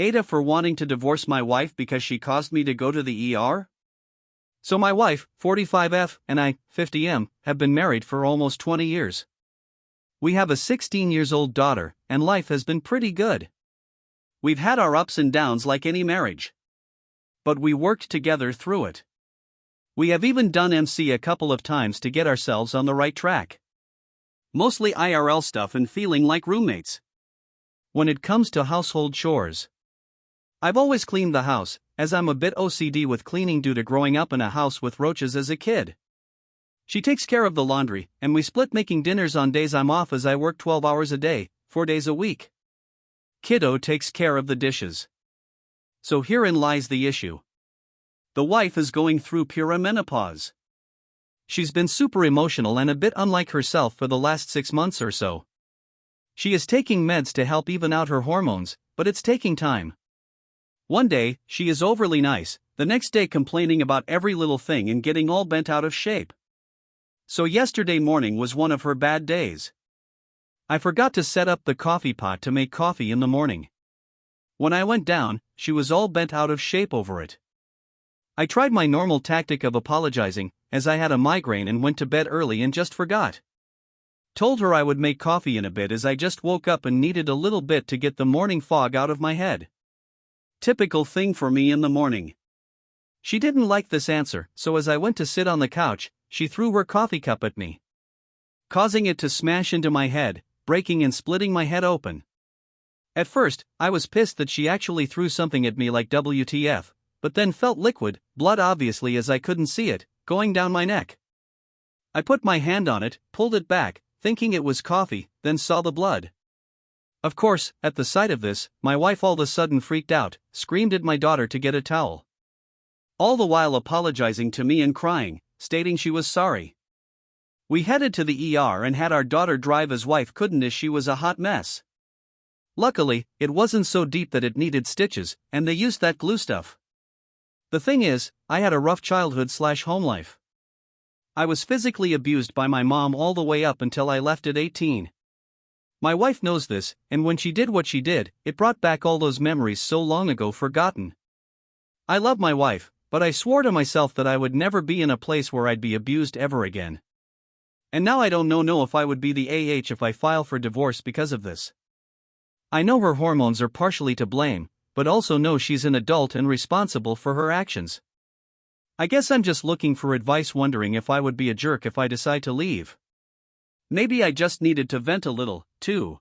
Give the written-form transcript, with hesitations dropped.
Ada for wanting to divorce my wife because she caused me to go to the ER? So my wife, 45F, and I, 50M, have been married for almost 20 years. We have a 16-year-old daughter, and life has been pretty good. We've had our ups and downs like any marriage. But we worked together through it. We have even done MC a couple of times to get ourselves on the right track. Mostly IRL stuff and feeling like roommates. When it comes to household chores, I've always cleaned the house, as I'm a bit OCD with cleaning due to growing up in a house with roaches as a kid. She takes care of the laundry, and we split making dinners on days I'm off as I work 12 hours a day, 4 days a week. Kiddo takes care of the dishes. So herein lies the issue. The wife is going through perimenopause. She's been super emotional and a bit unlike herself for the last 6 months or so. She is taking meds to help even out her hormones, but it's taking time. One day, she is overly nice, the next day complaining about every little thing and getting all bent out of shape. So yesterday morning was one of her bad days. I forgot to set up the coffee pot to make coffee in the morning. When I went down, she was all bent out of shape over it. I tried my normal tactic of apologizing, as I had a migraine and went to bed early and just forgot. Told her I would make coffee in a bit as I just woke up and needed a little bit to get the morning fog out of my head. Typical thing for me in the morning. She didn't like this answer, so as I went to sit on the couch, she threw her coffee cup at me, causing it to smash into my head, breaking and splitting my head open. At first, I was pissed that she actually threw something at me like WTF, but then felt liquid, blood obviously as I couldn't see it, going down my neck. I put my hand on it, pulled it back, thinking it was coffee, then saw the blood. Of course, at the sight of this, my wife all of a sudden freaked out, screamed at my daughter to get a towel. All the while apologizing to me and crying, stating she was sorry. We headed to the ER and had our daughter drive as wife couldn't as she was a hot mess. Luckily, it wasn't so deep that it needed stitches, and they used that glue stuff. The thing is, I had a rough childhood/home life. I was physically abused by my mom all the way up until I left at 18. My wife knows this, and when she did what she did, it brought back all those memories so long ago forgotten. I love my wife, but I swore to myself that I would never be in a place where I'd be abused ever again. And now I don't know if I would be the AH if I file for divorce because of this. I know her hormones are partially to blame, but also know she's an adult and responsible for her actions. I guess I'm just looking for advice, wondering if I would be a jerk if I decide to leave. Maybe I just needed to vent a little, too.